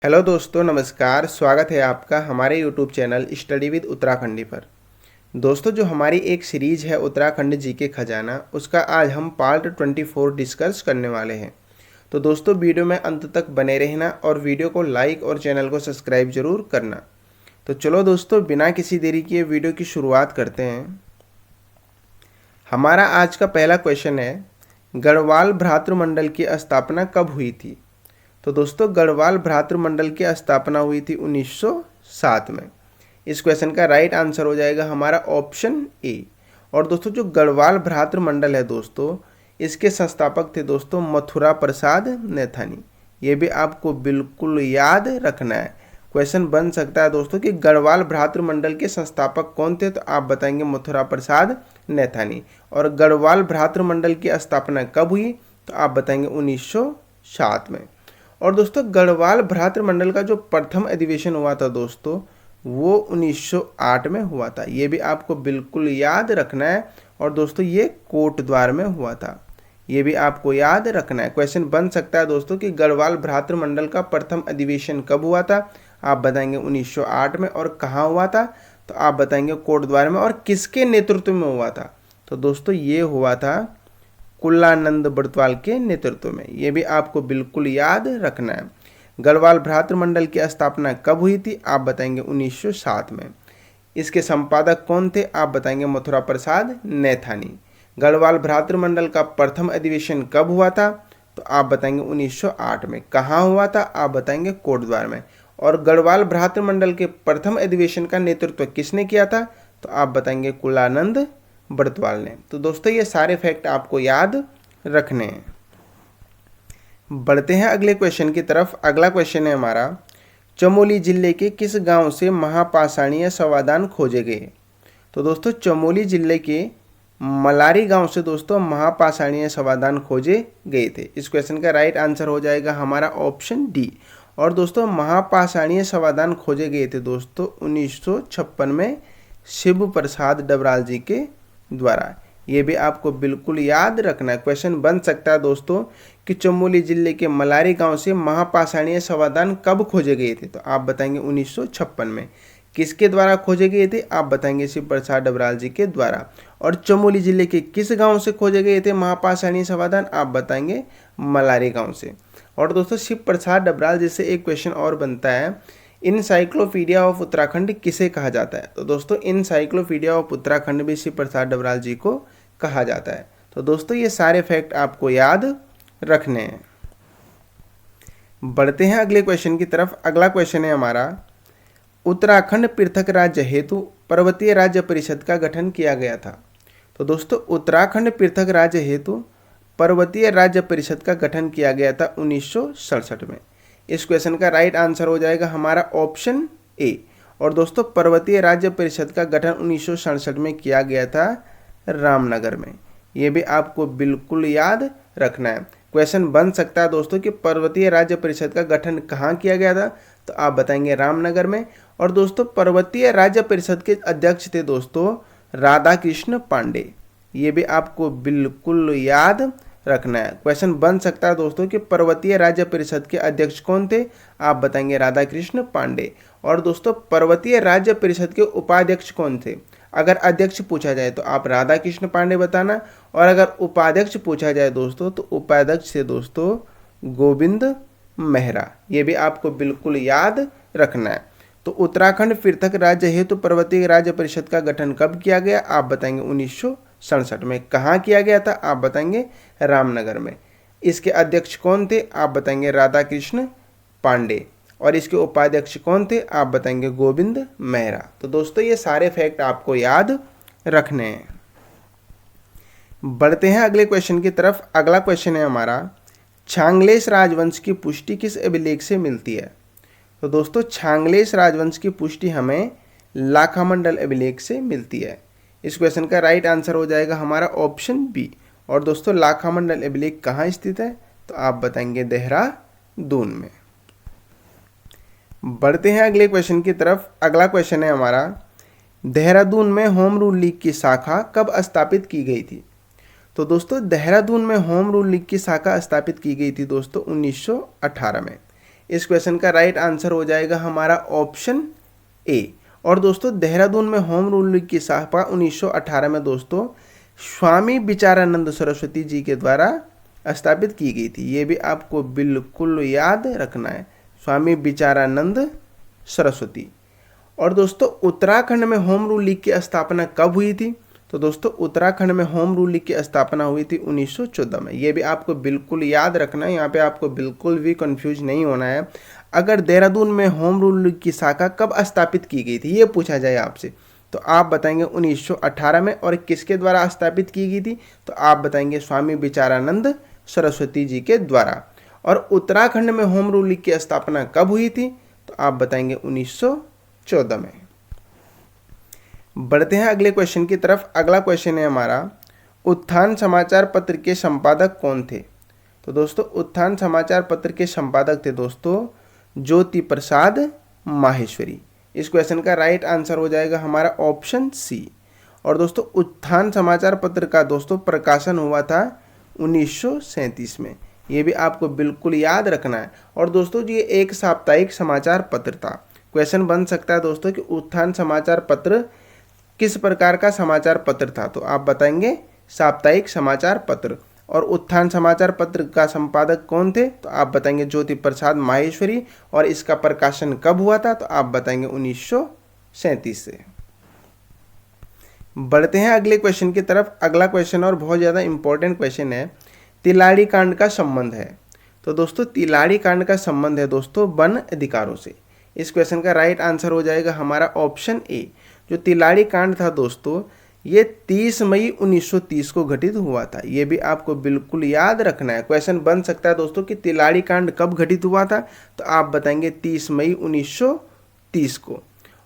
Hello दोस्तों, नमस्कार। स्वागत है आपका हमारे YouTube channel study with Uttarakhandi पर। दोस्तों, जो हमारी एक सीरीज है उत्तराखंड जीके खजाना, उसका आज हम पार्ट 24 डिस्कस करने वाले हैं। तो दोस्तों, वीडियो में अंत तक बने रहना और वीडियो को लाइक और चैनल को सब्सक्राइब जरूर करना। तो चलो दोस्तों, बिना किसी देरी किए वीडियो की शुरुआत करते हैं। हमारा आज का पहला क्वेश्चन है, गढ़वाल भ्रातृमंडल की स्थापना कब हुई थी? तो दोस्तों, गढ़वाल भ्रातृमंडल की स्थापना हुई थी 1907 में। इस क्वेश्चन का राइट आंसर हो जाएगा हमारा ऑप्शन ए। और दोस्तों, जो गढ़वाल भ्रातृमंडल है दोस्तों, इसके संस्थापक थे दोस्तों मथुरा प्रसाद नैथानी। ये भी आपको बिल्कुल याद रखना है। क्वेश्चन बन सकता है दोस्तों कि गढ़वाल भ्रातृमंडल के संस्थापक कौन थे, तो आप बताएंगे मथुरा प्रसाद नैथानी। और गढ़वाल भ्रातृमंडल की स्थापना कब हुई, तो आप बताएंगे 1907 में। और दोस्तों, गढ़वाल भ्रातृमंडल का जो प्रथम अधिवेशन हुआ था दोस्तों, वो 1908 में हुआ था। ये भी आपको बिल्कुल याद रखना है। और दोस्तों, ये कोटद्वार में हुआ था। ये भी आपको याद रखना है। क्वेश्चन बन सकता है दोस्तों कि गढ़वाल भ्रातृमंडल का प्रथम अधिवेशन कब हुआ था, आप बताएंगे 1908 में। और कहाँ हुआ था, तो आप बताएंगे कोटद्वार में। और किसके नेतृत्व में हुआ था, तो दोस्तों ये हुआ था कुल्लानंद बड़तवाल के नेतृत्व में। ये भी आपको बिल्कुल याद रखना है। गढ़वाल भ्रातृमंडल की स्थापना कब हुई थी, आप बताएंगे 1907 में। इसके संपादक कौन थे, आप बताएंगे मथुरा प्रसाद नैथानी। गढ़वाल भ्रातृमंडल का प्रथम अधिवेशन कब हुआ था, तो आप बताएंगे 1908 में। कहाँ हुआ था, आप बताएंगे कोटद्वार में। और गढ़वाल भ्रातृमंडल के प्रथम अधिवेशन का नेतृत्व किसने किया था, तो आप बताएंगे कुल्लानंद बड़तवाल ने। तो दोस्तों, ये सारे फैक्ट आपको याद रखने हैं। बढ़ते हैं अगले क्वेश्चन की तरफ। अगला क्वेश्चन है हमारा, चमोली जिले के किस गांव से महापाषाणीय समाधान खोजे गए? तो दोस्तों, चमोली जिले के मलारी गांव से दोस्तों महापाषाणीय समाधान खोजे गए थे। इस क्वेश्चन का राइट आंसर हो जाएगा हमारा ऑप्शन डी। और दोस्तों, महापाषाणीय समाधान खोजे गए थे दोस्तों 1956 में शिव प्रसाद डबराल जी के द्वारा। ये भी आपको बिल्कुल याद रखना है। क्वेश्चन बन सकता है दोस्तों कि चमोली जिले के मलारी गांव से महापाषाणीय समाधान कब खोजे गए थे, तो आप बताएंगे 1956 में। किसके द्वारा खोजे गए थे, आप बताएंगे शिव प्रसाद डबराल जी के द्वारा। और चमोली जिले के किस गांव से खोजे गए थे महापाषाणीय समाधान, आप बताएंगे मलारी गांव से। और दोस्तों, शिव प्रसाद डबराल जी से एक क्वेश्चन और बनता है, इनसाइक्लोपीडिया ऑफ उत्तराखंड किसे कहा जाता है? तो दोस्तों, इनसाइक्लोपीडिया ऑफ उत्तराखंड भी शिव प्रसाद डबराल जी को कहा जाता है। तो दोस्तों, ये सारे फैक्ट आपको याद रखने हैं। बढ़ते हैं अगले क्वेश्चन की तरफ। अगला क्वेश्चन है हमारा, उत्तराखंड पृथक राज्य हेतु पर्वतीय राज्य परिषद का गठन किया गया था। तो दोस्तों, उत्तराखंड पृथक राज्य हेतु पर्वतीय राज्य परिषद का गठन किया गया था 1967 में। इस क्वेश्चन का राइट आंसर हो जाएगा हमारा ऑप्शन ए। और दोस्तों, पर्वतीय राज्य परिषद का गठन 1967 में किया गया था रामनगर में। ये भी आपको बिल्कुल याद रखना है। क्वेश्चन बन सकता है दोस्तों कि पर्वतीय राज्य परिषद का गठन कहाँ किया गया था, तो आप बताएंगे रामनगर में। और दोस्तों, पर्वतीय राज्य परिषद के अध्यक्ष थे दोस्तों राधा कृष्ण पांडे। ये भी आपको बिल्कुल याद रखना है। क्वेश्चन बन सकता है दोस्तों कि पर्वतीय राज्य परिषद के अध्यक्ष कौन थे, आप बताएंगे राधा कृष्ण पांडे। और दोस्तों, पर्वतीय राज्य परिषद के उपाध्यक्ष कौन थे? अगर अध्यक्ष पूछा जाए तो आप राधा कृष्ण पांडे बताना, और अगर उपाध्यक्ष पूछा जाए दोस्तों तो उपाध्यक्ष थे दोस्तों गोविंद मेहरा। ये भी आपको बिल्कुल याद रखना है। तो उत्तराखंड पृथक राज्य हेतु पर्वतीय राज्य परिषद का गठन कब किया गया, आप बताएंगे 1967 में। कहाँ किया गया था, आप बताएंगे रामनगर में। इसके अध्यक्ष कौन थे, आप बताएंगे राधा कृष्ण पांडे। और इसके उपाध्यक्ष कौन थे, आप बताएंगे गोविंद मेहरा। तो दोस्तों, ये सारे फैक्ट आपको याद रखने हैं। बढ़ते हैं अगले क्वेश्चन की तरफ। अगला क्वेश्चन है हमारा, छांगलेश राजवंश की पुष्टि किस अभिलेख से मिलती है? तो दोस्तों, छांगलेश राजवंश की पुष्टि हमें लाखामंडल अभिलेख से मिलती है। इस क्वेश्चन का राइट आंसर हो जाएगा हमारा ऑप्शन बी। और दोस्तों, लाखामंडल अभिलेख कहाँ स्थित है, तो आप बताएंगे देहरादून में। बढ़ते हैं अगले क्वेश्चन की तरफ। अगला क्वेश्चन है हमारा, देहरादून में होम रूल लीग की शाखा कब स्थापित की गई थी? तो दोस्तों, देहरादून में होम रूल लीग की शाखा स्थापित की गई थी दोस्तों 1918 में। इस क्वेश्चन का राइट आंसर हो जाएगा हमारा ऑप्शन ए। और दोस्तों देहरादून में होम रूल की स्थापना 1918 में दोस्तों स्वामी विचारानंद सरस्वती जी के द्वारा स्थापित की गई थी। ये भी आपको बिल्कुल याद रखना है, स्वामी विचारानंद सरस्वती। और दोस्तों उत्तराखंड में होम रूल लीग की स्थापना कब हुई थी? तो दोस्तों उत्तराखंड में होम रूल लीग की स्थापना हुई थी 1914 में। ये भी आपको बिल्कुल याद रखना है, यहाँ पे आपको बिल्कुल भी कंफ्यूज नहीं होना है। अगर देहरादून में होम रूल लीग की शाखा कब स्थापित की गई थी ये पूछा जाए आपसे, तो आप बताएंगे 1918 में। और किसके द्वारा स्थापित की गई थी? तो आप बताएंगे स्वामी विचारानंद सरस्वती जी के द्वारा। और उत्तराखंड में होम रूल लीग की स्थापना कब हुई थी? तो आप बताएंगे 1914 में। बढ़ते हैं अगले क्वेश्चन की तरफ। अगला क्वेश्चन है हमारा, उत्थान समाचार पत्र के संपादक कौन थे? तो दोस्तों उत्थान समाचार पत्र के संपादक थे दोस्तों ज्योति प्रसाद माहेश्वरी। इस क्वेश्चन का राइट आंसर हो जाएगा हमारा ऑप्शन सी। और दोस्तों उत्थान समाचार पत्र का दोस्तों प्रकाशन हुआ था 1937 में। ये भी आपको बिल्कुल याद रखना है। और दोस्तों ये एक साप्ताहिक समाचार पत्र था। क्वेश्चन बन सकता है दोस्तों कि उत्थान समाचार पत्र किस प्रकार का समाचार पत्र था? तो आप बताएंगे साप्ताहिक समाचार पत्र। और उत्थान समाचार पत्र का संपादक कौन थे? तो आप बताएंगे ज्योति प्रसाद माहेश्वरी। और इसका प्रकाशन कब हुआ था? तो आप बताएंगे 1937 से। बढ़ते हैं अगले क्वेश्चन की तरफ। अगला क्वेश्चन और बहुत ज़्यादा इंपॉर्टेंट क्वेश्चन है, तिलाड़ी कांड का संबंध है। तो दोस्तों तिलाड़ी कांड का संबंध है दोस्तों वन अधिकारों से। इस क्वेश्चन का राइट आंसर हो जाएगा हमारा ऑप्शन ए। जो तिलाड़ी कांड था दोस्तों ये 30 मई 1930 को घटित हुआ था। ये भी आपको बिल्कुल याद रखना है। क्वेश्चन बन सकता है दोस्तों कि तिलाड़ी कांड कब घटित हुआ था? तो आप बताएंगे 30 मई 1930 को।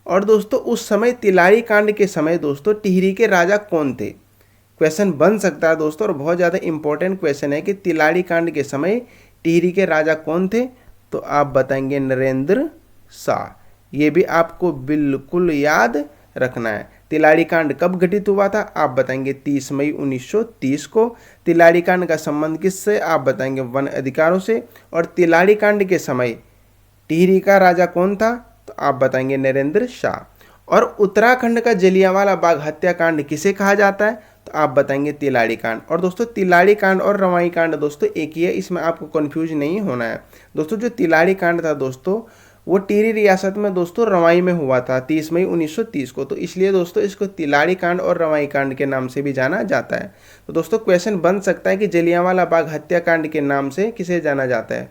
और दोस्तों उस समय तिलाड़ी कांड के समय दोस्तों टिहरी के राजा कौन थे? क्वेश्चन बन सकता है दोस्तों और बहुत ज़्यादा इंपॉर्टेंट क्वेश्चन है कि तिलाड़ी कांड के समय टिहरी के राजा कौन थे? तो आप बताएंगे नरेंद्र शाह। ये भी आपको बिल्कुल याद रखना है। तिलाड़ी कांड कब घटित हुआ था? आप बताएंगे 30 मई 1930 को। तिलाड़ी कांड का संबंध किससे? आप बताएंगे वन अधिकारों से। और तिलाड़ी कांड के समय टिहरी का राजा कौन था? तो आप बताएंगे नरेंद्र शाह। और उत्तराखंड का जलियांवाला बाग हत्याकांड किसे कहा जाता है? तो आप बताएंगे तिलाड़ी कांड। और दोस्तों तिलाड़ी कांड और रवाई कांड दोस्तों एक ही है, इसमें आपको कंफ्यूज नहीं होना है। दोस्तों जो तिलाड़ी कांड था दोस्तों वो टिहरी रियासत में दोस्तों रवाई में हुआ था 30 मई 1930 को। तो इसलिए दोस्तों इसको तिलाड़ी कांड और रवाई कांड के नाम से भी जाना जाता है। तो दोस्तों क्वेश्चन बन सकता है कि जलियांवाला बाग हत्याकांड के नाम से किसे जाना जाता है,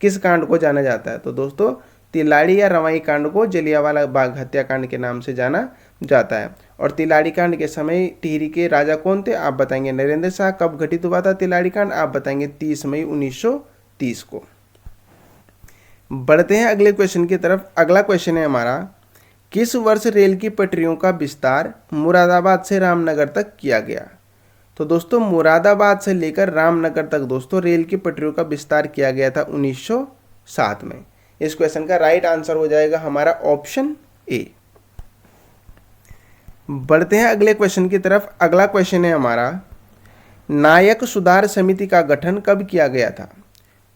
किस कांड को जाना जाता है? तो दोस्तों तिलाड़ी या रवाई कांड को जलियांवाला बाग हत्याकांड के नाम से जाना जाता है। और तिलाड़ी कांड के समय टिहरी के राजा कौन थे? आप बताएंगे नरेंद्र शाह। कब घटित हुआ था तिलाड़ी कांड? आप बताएंगे 30 मई 1930 को। बढ़ते हैं अगले क्वेश्चन की तरफ। अगला क्वेश्चन है हमारा, किस वर्ष रेल की पटरियों का विस्तार मुरादाबाद से रामनगर तक किया गया? तो दोस्तों मुरादाबाद से लेकर रामनगर तक दोस्तों रेल की पटरियों का विस्तार किया गया था 1907 में। इस क्वेश्चन का राइट आंसर हो जाएगा हमारा ऑप्शन ए। बढ़ते हैं अगले क्वेश्चन की तरफ। अगला क्वेश्चन है हमारा, नायक सुधार समिति का गठन कब किया गया था?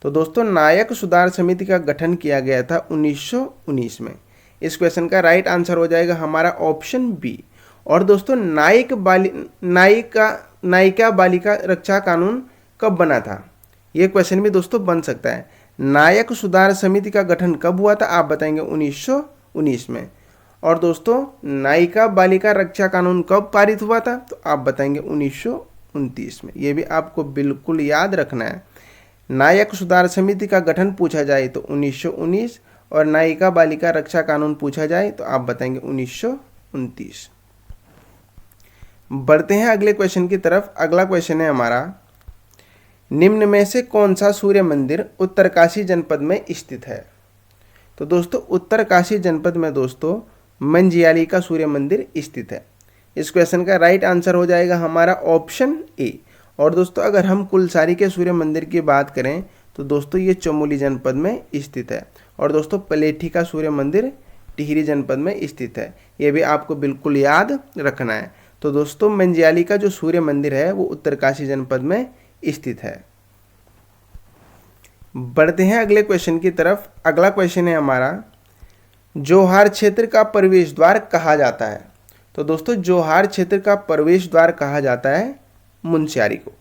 तो दोस्तों नायक सुधार समिति का गठन किया गया था 1919 में। इस क्वेश्चन का राइट आंसर हो जाएगा हमारा ऑप्शन बी। और दोस्तों नायिका बालिका रक्षा कानून कब बना था? ये क्वेश्चन भी दोस्तों बन सकता है। नायक सुधार समिति का गठन कब हुआ था? आप बताएंगे 1919 में। और दोस्तों नायिका बालिका रक्षा कानून कब पारित हुआ था? तो आप बताएंगे 1929 में। ये भी आपको बिल्कुल याद रखना है। नायक सुधार समिति का गठन पूछा जाए तो 1919 और नायिका बालिका रक्षा कानून पूछा जाए तो आप बताएंगे 1929। बढ़ते हैं अगले क्वेश्चन की तरफ। अगला क्वेश्चन है हमारा, निम्न में से कौन सा सूर्य मंदिर उत्तरकाशी जनपद में स्थित है? तो दोस्तों उत्तरकाशी जनपद में दोस्तों मंजियाली का सूर्य मंदिर स्थित है। इस क्वेश्चन का राइट आंसर हो जाएगा हमारा ऑप्शन ए। और दोस्तों अगर हम कुलसारी के सूर्य मंदिर की बात करें तो दोस्तों ये चमोली जनपद में स्थित है। और दोस्तों पलेठी का सूर्य मंदिर टिहरी जनपद में स्थित है। ये भी आपको बिल्कुल याद रखना है। तो दोस्तों मंजियाली का जो सूर्य मंदिर है वो उत्तरकाशी जनपद में स्थित है। बढ़ते हैं अगले क्वेश्चन की तरफ। अगला क्वेश्चन है हमारा, जोहार क्षेत्र का प्रवेश द्वार कहा जाता है। तो दोस्तों जोहार क्षेत्र का प्रवेश द्वार कहा जाता है मुनस्यारी को।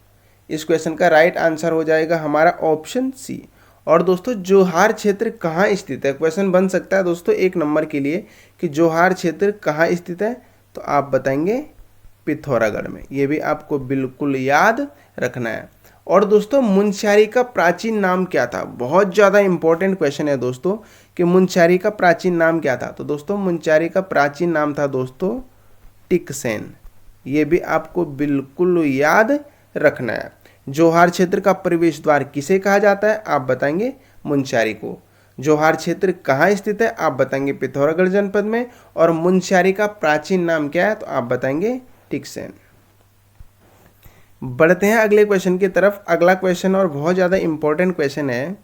इस क्वेश्चन का राइट आंसर हो जाएगा हमारा ऑप्शन सी। और दोस्तों जोहार क्षेत्र कहाँ स्थित है, क्वेश्चन बन सकता है दोस्तों 1 नंबर के लिए कि जोहार क्षेत्र कहाँ स्थित है, तो आप बताएंगे पिथौरागढ़ में। ये भी आपको बिल्कुल याद रखना है। और दोस्तों मुनस्यारी का प्राचीन नाम क्या था, बहुत ज़्यादा इंपॉर्टेंट क्वेश्चन है दोस्तों कि मुनस्यारी का प्राचीन नाम क्या था। तो दोस्तों मुनस्यारी का प्राचीन नाम था दोस्तों टिकसैन। ये भी आपको बिल्कुल याद रखना है। जोहार क्षेत्र का प्रवेश द्वार किसे कहा जाता है, आप बताएंगे मुनस्यारी को। जोहार क्षेत्र कहाँ स्थित है, आप बताएंगे पिथौरागढ़ जनपद में। और मुनस्यारी का प्राचीन नाम क्या है, तो आप बताएंगे टिकसैन। बढ़ते हैं अगले क्वेश्चन की तरफ। अगला क्वेश्चन और बहुत ज़्यादा इंपॉर्टेंट क्वेश्चन है,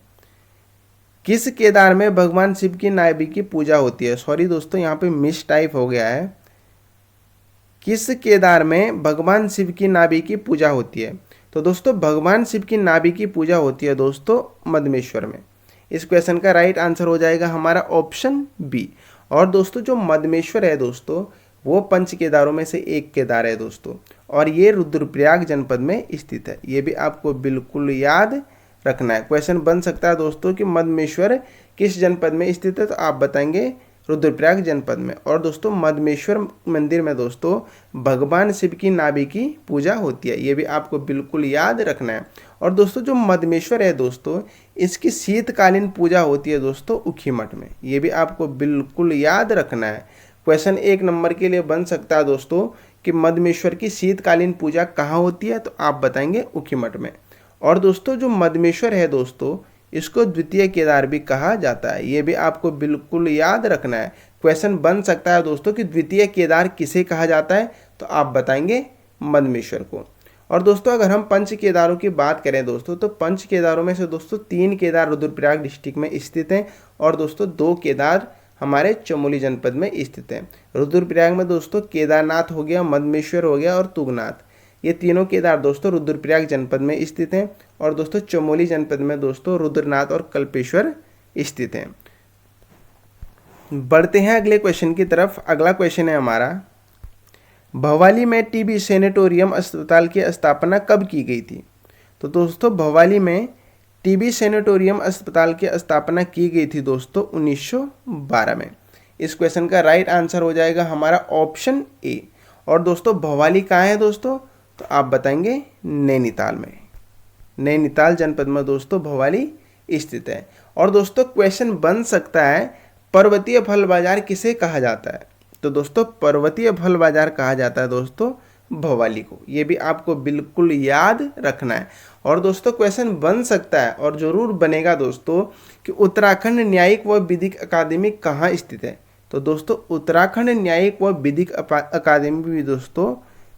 किस केदार में भगवान शिव की नाभि की पूजा होती है। सॉरी दोस्तों यहाँ पे मिस टाइप हो गया है। किस केदार में भगवान शिव की नाभि की पूजा होती है। तो दोस्तों भगवान शिव की नाभि की पूजा होती है दोस्तों मदमेश्वर में। इस क्वेश्चन का राइट आंसर हो जाएगा हमारा ऑप्शन बी। और दोस्तों जो मदमेश्वर है दोस्तों वो पंच केदारों में से एक केदार है दोस्तों, और ये रुद्रप्रयाग जनपद में स्थित है। ये भी आपको बिल्कुल याद रखना है। क्वेश्चन बन सकता है दोस्तों कि मदमेश्वर किस जनपद में स्थित है, तो आप बताएंगे रुद्रप्रयाग जनपद में। और दोस्तों मदमेश्वर मंदिर में दोस्तों भगवान शिव की नाभि की पूजा होती है। ये भी आपको बिल्कुल याद रखना है। और दोस्तों जो मदमेश्वर है दोस्तों इसकी शीतकालीन पूजा होती है दोस्तों ऊखीमठ में। ये भी आपको बिल्कुल याद रखना है। क्वेश्चन 1 नंबर के लिए बन सकता है दोस्तों कि मदमेश्वर की शीतकालीन पूजा कहाँ होती है, तो आप बताएंगे ऊखीमठ में। और दोस्तों जो मदमेश्वर है दोस्तों इसको द्वितीय केदार भी कहा जाता है। ये भी आपको बिल्कुल याद रखना है। क्वेश्चन बन सकता है दोस्तों कि द्वितीय केदार किसे कहा जाता है, तो आप बताएंगे मदमेश्वर को। और दोस्तों अगर हम पंच केदारों की बात करें दोस्तों, तो पंच केदारों में से दोस्तों 3 केदार रुद्रप्रयाग डिस्ट्रिक्ट में स्थित हैं और दोस्तों 2 केदार हमारे चमोली जनपद में स्थित हैं। रुद्रप्रयाग में दोस्तों केदारनाथ हो गया, मदमेश्वर हो गया और तुंगनाथ, ये तीनों केदार दोस्तों रुद्रप्रयाग जनपद में स्थित हैं। और दोस्तों चमोली जनपद में दोस्तों रुद्रनाथ और कल्पेश्वर स्थित हैं। बढ़ते हैं अगले क्वेश्चन की तरफ। अगला क्वेश्चन है हमारा, भवाली में टीबी सैनिटोरियम अस्पताल की स्थापना कब की गई थी। तो दोस्तों भवाली में टीबी सैनिटोरियम अस्पताल की स्थापना की गई थी दोस्तों 1912 में। इस क्वेश्चन का राइट आंसर हो जाएगा हमारा ऑप्शन ए। और दोस्तों भवाली कहाँ है दोस्तों, तो आप बताएंगे नैनीताल में। नैनीताल जनपद में दोस्तों भवाली स्थित है। और दोस्तों क्वेश्चन बन सकता है पर्वतीय फल बाजार किसे कहा जाता है। तो दोस्तों पर्वतीय फल बाजार कहा जाता है दोस्तों भवाली को। ये भी आपको बिल्कुल याद रखना है। और दोस्तों क्वेश्चन बन सकता है और जरूर बनेगा दोस्तों कि उत्तराखंड न्यायिक व विधिक अकादमी कहाँ स्थित है। तो दोस्तों उत्तराखंड न्यायिक व विधिक अकादमी भी दोस्तों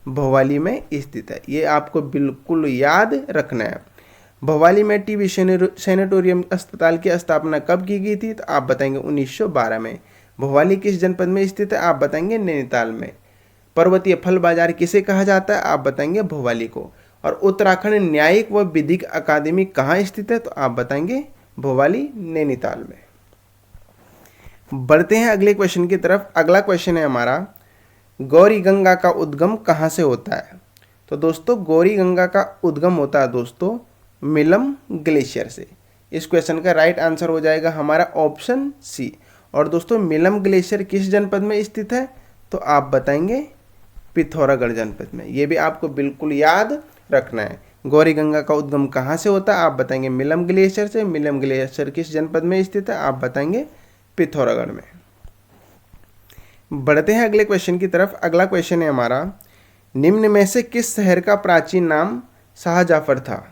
भवाली में स्थित है। ये आपको बिल्कुल याद रखना है। भवाली में टीबी सैनिटोरियम अस्पताल की स्थापना कब की गई थी, तो आप बताएंगे 1912 में। भवाली किस जनपद में स्थित है, आप बताएंगे नैनीताल में। पर्वतीय फल बाजार किसे कहा जाता है, आप बताएंगे भवाली को। और उत्तराखंड न्यायिक व विधिक अकादमी कहाँ स्थित है, तो आप बताएंगे भवाली नैनीताल में। बढ़ते हैं अगले क्वेश्चन की तरफ। अगला क्वेश्चन है हमारा, गौरी गंगा का उद्गम कहाँ से होता है। तो दोस्तों गौरी गंगा का उद्गम होता है दोस्तों मिलम ग्लेशियर से। इस क्वेश्चन का राइट आंसर हो जाएगा हमारा ऑप्शन सी। और दोस्तों मिलम ग्लेशियर किस जनपद में स्थित है, तो आप बताएंगे पिथौरागढ़ जनपद में। ये भी आपको बिल्कुल याद रखना है। गौरी गंगा का उद्गम कहाँ से होता है, आप बताएंगे मिलम ग्लेशियर से। मिलम ग्लेशियर किस जनपद में स्थित है, आप बताएंगे पिथौरागढ़ में। बढ़ते हैं अगले क्वेश्चन की तरफ। अगला क्वेश्चन है हमारा, निम्न में से किस शहर का प्राचीन नाम शाहजाफर था।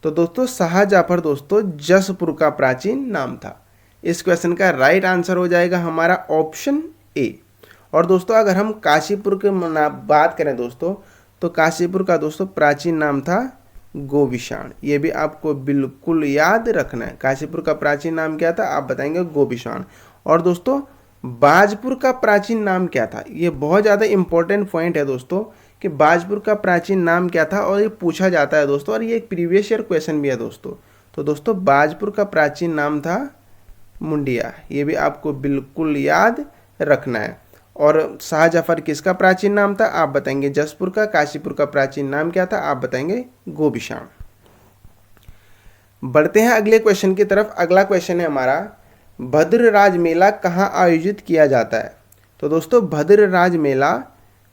तो दोस्तों शाहजाफर दोस्तों जसपुर का प्राचीन नाम था। इस क्वेश्चन का राइट आंसर हो जाएगा हमारा ऑप्शन ए। और दोस्तों अगर हम काशीपुर की बात करें दोस्तों, तो काशीपुर का दोस्तों प्राचीन नाम था गोविशाण। ये भी आपको बिल्कुल याद रखना है। काशीपुर का प्राचीन नाम क्या था, आप बताएंगे गोविशाण। और दोस्तों बाजपुर का प्राचीन नाम क्या था, ये बहुत ज़्यादा इंपॉर्टेंट पॉइंट है दोस्तों कि बाजपुर का प्राचीन नाम क्या था, और ये पूछा जाता है दोस्तों, और ये एक प्रीवियस ईयर क्वेश्चन भी है दोस्तों। तो दोस्तों बाजपुर का प्राचीन नाम था मुंडिया, ये भी आपको बिल्कुल याद रखना है। और शाहजफर किसका प्राचीन नाम था, आप बताएंगे जसपुर का। काशीपुर का प्राचीन नाम क्या था, आप बताएंगे गोबिशाण। बढ़ते हैं अगले क्वेश्चन की तरफ। अगला क्वेश्चन है हमारा, भद्रराज मेला कहाँ आयोजित किया जाता है। तो दोस्तों भद्रराज मेला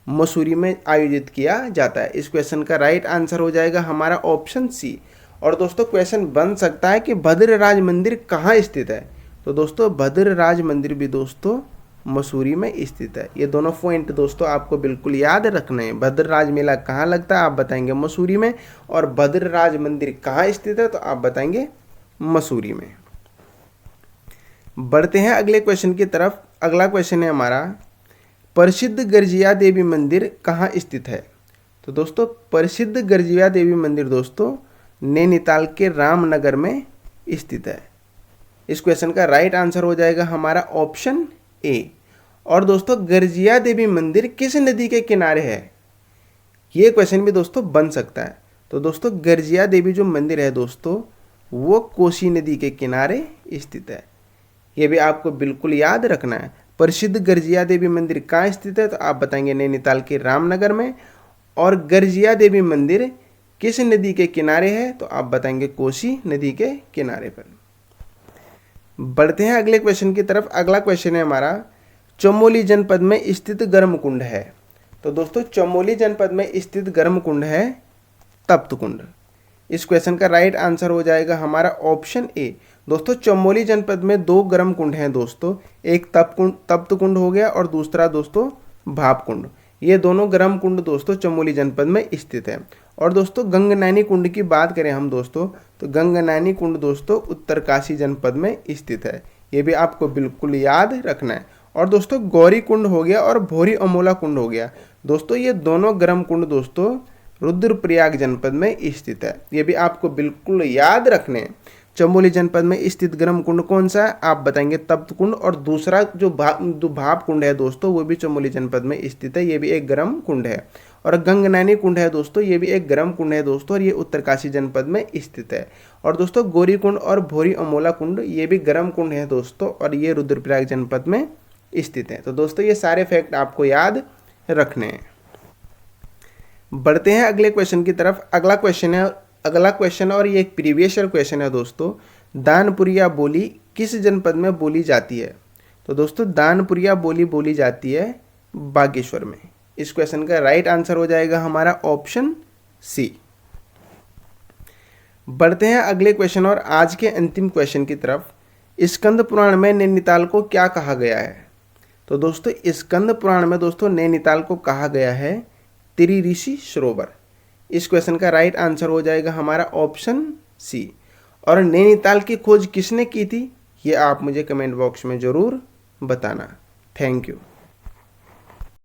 मसूरी में आयोजित किया जाता है। इस क्वेश्चन का राइट आंसर हो जाएगा हमारा ऑप्शन सी। और दोस्तों क्वेश्चन बन सकता है कि भद्रराज मंदिर कहाँ स्थित है। तो दोस्तों भद्रराज मंदिर भी दोस्तों मसूरी में स्थित है। ये दोनों पॉइंट दोस्तों आपको बिल्कुल याद रखने हैं। भद्रराज मेला कहाँ लगता है, आप बताएंगे मसूरी में, और भद्रराज मंदिर कहाँ स्थित है, तो आप बताएंगे मसूरी में। बढ़ते हैं अगले क्वेश्चन की तरफ। अगला क्वेश्चन है हमारा, प्रसिद्ध गर्जिया देवी मंदिर कहाँ स्थित है। तो दोस्तों प्रसिद्ध गर्जिया देवी मंदिर दोस्तों नैनीताल के रामनगर में स्थित है। इस क्वेश्चन का राइट आंसर हो जाएगा हमारा ऑप्शन ए। और दोस्तों गर्जिया देवी मंदिर किस नदी के किनारे है, ये क्वेश्चन भी दोस्तों बन सकता है। तो दोस्तों गर्जिया देवी जो मंदिर है दोस्तों वो कोसी नदी के किनारे स्थित है। ये भी आपको बिल्कुल याद रखना है। प्रसिद्ध गर्जिया देवी मंदिर कहाँ स्थित है, तो आप बताएंगे नैनीताल के रामनगर में। और गर्जिया देवी मंदिर किस नदी के किनारे है, तो आप बताएंगे कोसी नदी के किनारे पर। बढ़ते हैं अगले क्वेश्चन की तरफ। अगला क्वेश्चन है हमारा, चमोली जनपद में स्थित गर्म कुंड है। तो दोस्तों चमोली जनपद में स्थित गर्म कुंड है तप्त कुंड। इस क्वेश्चन का राइट आंसर हो जाएगा हमारा ऑप्शन ए। दोस्तों चमोली जनपद में दो गर्म कुंड हैं दोस्तों, एक तप्त कुंड हो गया और दूसरा दोस्तों भाप कुंड। ये दोनों गर्म कुंड दोस्तों चमोली जनपद में स्थित है। और दोस्तों गंगनैनी कुंड की बात करें हम दोस्तों, तो गंगनैनी कुंड दोस्तों उत्तरकाशी जनपद में स्थित है। ये भी आपको बिल्कुल याद रखना है। और दोस्तों गौरी कुंड हो गया और भोरी अमोला कुंड हो गया दोस्तों, ये दोनों गर्म कुंड दोस्तों रुद्रप्रयाग जनपद में स्थित है। ये भी आपको बिल्कुल याद रखने हैं। चमोली जनपद में स्थित गर्म कुंड कौन सा है, आप बताएंगे तप्त कुंड। और दूसरा जो भाप कुंड है दोस्तों वो भी चमोली जनपद में स्थित है, ये भी एक गर्म कुंड है। और गंगनैनी कुंड है दोस्तों, ये भी एक गर्म कुंड है दोस्तों, और ये उत्तरकाशी जनपद में स्थित है। और दोस्तों गौरी कुंड और भोरी अमोला कुंड ये भी गर्म कुंड है दोस्तों, और ये रुद्रप्रयाग जनपद में स्थित है। तो दोस्तों ये सारे फैक्ट आपको याद रखने हैं। बढ़ते हैं अगले क्वेश्चन की तरफ। अगला क्वेश्चन और ये एक प्रीवियस ईयर क्वेश्चन है दोस्तों, दानपुरिया बोली किस जनपद में बोली जाती है। तो दोस्तों दानपुरिया बोली बोली जाती है बागेश्वर में। इस क्वेश्चन का राइट आंसर हो जाएगा हमारा ऑप्शन सी। बढ़ते हैं अगले क्वेश्चन और आज के अंतिम क्वेश्चन की तरफ। स्कंद पुराण में नैनीताल को क्या कहा गया है। तो दोस्तों स्कंद पुराण में दोस्तों नैनीताल को कहा गया है त्रिऋषि सरोवर। इस क्वेश्चन का राइट आंसर हो जाएगा हमारा ऑप्शन सी। और नैनीताल की खोज किसने की थी, ये आप मुझे कमेंट बॉक्स में ज़रूर बताना। Thank you.